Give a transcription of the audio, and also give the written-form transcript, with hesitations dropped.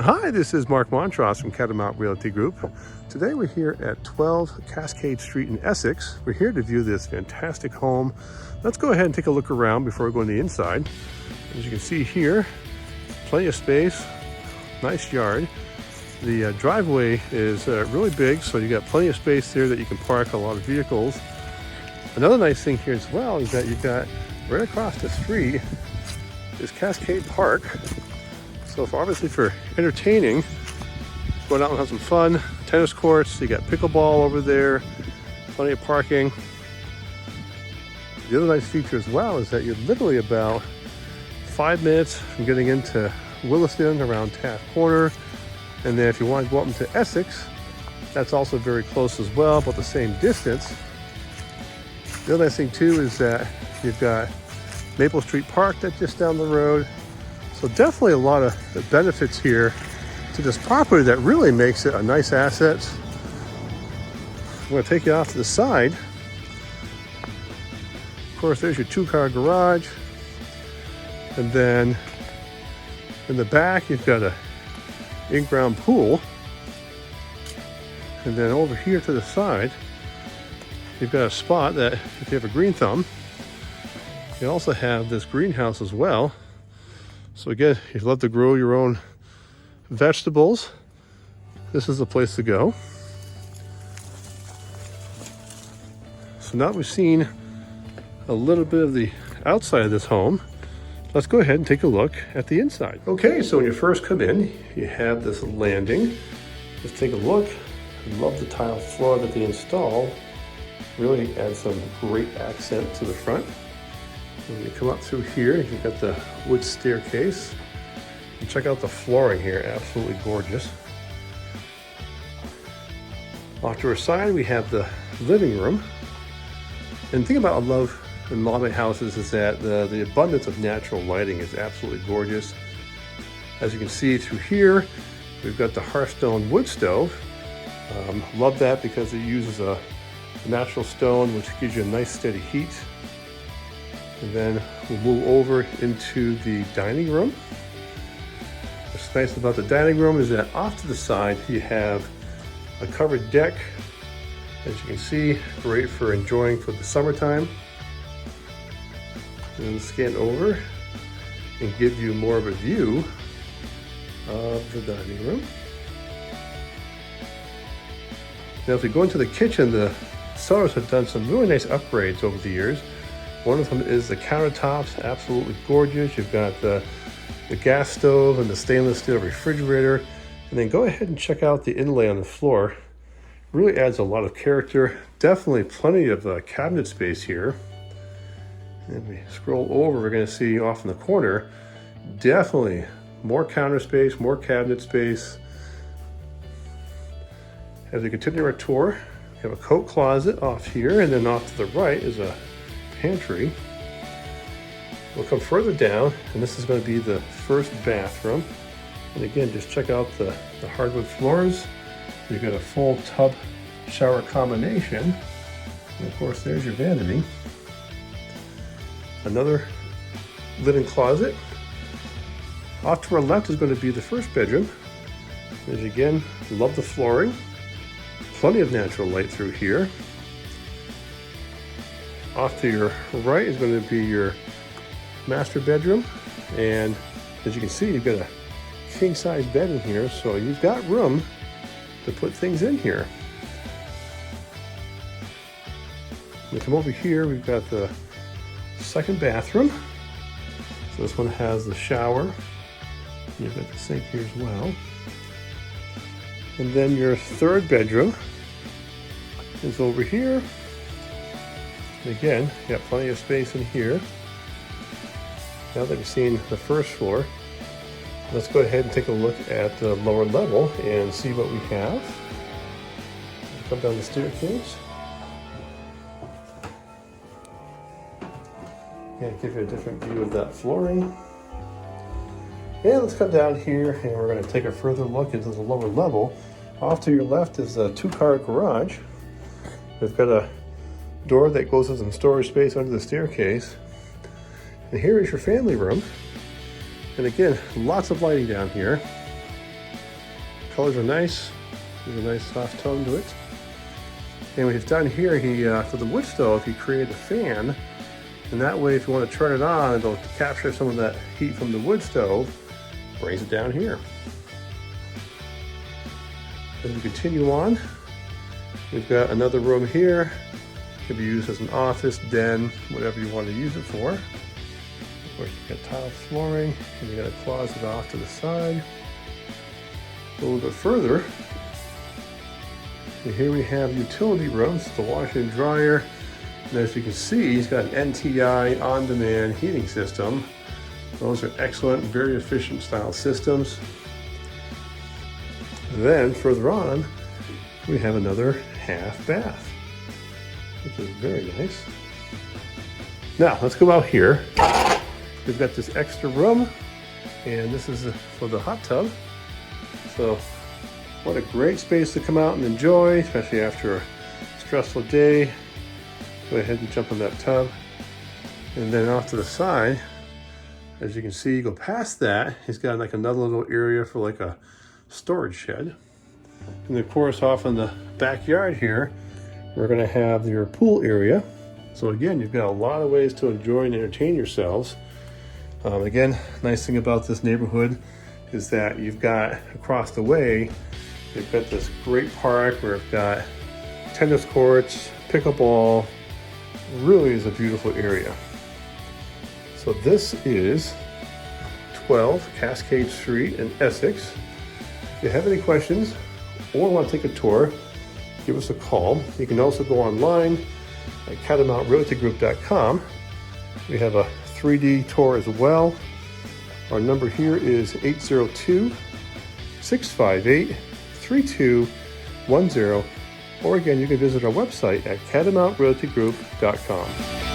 Hi, this is Mark Montross from Catamount Realty Group. Today we're here at 12 Cascade Street in Essex. We're here to view this fantastic home. Let's go ahead and take a look around before we go on the inside. As you can see here, plenty of space, nice yard. The driveway is really big, so you got plenty of space there that you can park a lot of vehicles. Another nice thing here as well is that you've got right across the street is Cascade Park. So obviously for entertaining, going out and have some fun, tennis courts, you got pickleball over there, plenty of parking. The other nice feature as well is that you're literally about 5 minutes from getting into Williston around Taft Corner. And then if you want to go up into Essex, that's also very close as well, about the same distance. The other nice thing too is that you've got Maple Street Park that's just down the road. So definitely a lot of benefits here to this property that really makes it a nice asset. I'm going to take you off to the side. Of course, there's your 2-car garage. And then in the back, you've got a in-ground pool. And then over here to the side, you've got a spot that if you have a green thumb, you also have this greenhouse as well. So again, if you love to grow your own vegetables, this is the place to go. So now we've seen a little bit of the outside of this home. Let's go ahead and take a look at the inside. Okay, so when you first come in, you have this landing. Let's take a look. I love the tile floor that they installed. Really adds some great accent to the front. When you come up through here, you've got the wood staircase. And check out the flooring here, absolutely gorgeous. Off to our side, we have the living room. And the thing about I love in modern houses is that the abundance of natural lighting is absolutely gorgeous. As you can see through here, we've got the Hearthstone wood stove. Love that because it uses a natural stone, which gives you a nice steady heat. And then we'll move over into the dining room. What's nice about the dining room is that off to the side you have a covered deck. As you can see, great for enjoying for the summertime. And scan over and give you more of a view of the dining room. Now, if we go into the kitchen, the sellers have done some really nice upgrades over the years. One of them is the countertops, absolutely gorgeous. You've got the gas stove and the stainless steel refrigerator. And then go ahead and check out the inlay on the floor. Really adds a lot of character. Definitely plenty of cabinet space here. And we scroll over, we're going to see off in the corner, definitely more counter space, more cabinet space. As we continue our tour, we have a coat closet off here, and then off to the right is a pantry. We'll come further down, and this is going to be the first bathroom. And again, just check out the hardwood floors. You've got a full tub shower combination. And of course, there's your vanity. Another linen closet. Off to our left is going to be the first bedroom. As again, love the flooring. Plenty of natural light through here. Off to your right is going to be your master bedroom. And as you can see, you've got a king size bed in here, so you've got room to put things in here. We come over here, we've got the second bathroom. So this one has the shower. You've got the sink here as well. And then your third bedroom is over here. And again, you got plenty of space in here. Now that we've seen the first floor, let's go ahead and take a look at the lower level and see what we have. Come down the staircase. And give you a different view of that flooring. And let's come down here and we're going to take a further look into the lower level. Off to your left is a 2-car garage. We've got a door that goes with some storage space under the staircase. And here is your family room. And again, lots of lighting down here. colors are nice. There's a nice soft tone to it. And what he's done here, for the wood stove, he created a fan. And that way, if you want to turn it on, it'll capture some of that heat from the wood stove, brings it down here. As we continue on, we've got another room here. It could be used as an office, den, whatever you want to use it for. Of course, you've got tile flooring, and you got a closet off to the side. A little bit further, and here we have utility rooms, the washer and dryer. And as you can see, he's got an NTI on-demand heating system. Those are excellent, very efficient style systems. And then further on, we have another half bath, which is very nice. Now, let's go out here. We've got this extra room, and this is for the hot tub. So, what a great space to come out and enjoy, especially after a stressful day. Go ahead and jump in that tub. And then off to the side, as you can see, you go past that, he's got like another little area for like a storage shed. And of course, off in the backyard here, we're gonna have your pool area. So again, you've got a lot of ways to enjoy and entertain yourselves. Again, nice thing about this neighborhood is that you've got across the way, you've got this great park where we've got tennis courts, pickleball. Really is a beautiful area. So this is 12 Cascade Street in Essex. If you have any questions or want to take a tour, give us a call. You can also go online at catamountroyaltygroup.com. We have a 3D tour as well. Our number here is 802-658-3210. Or again, you can visit our website at catamountroyaltygroup.com.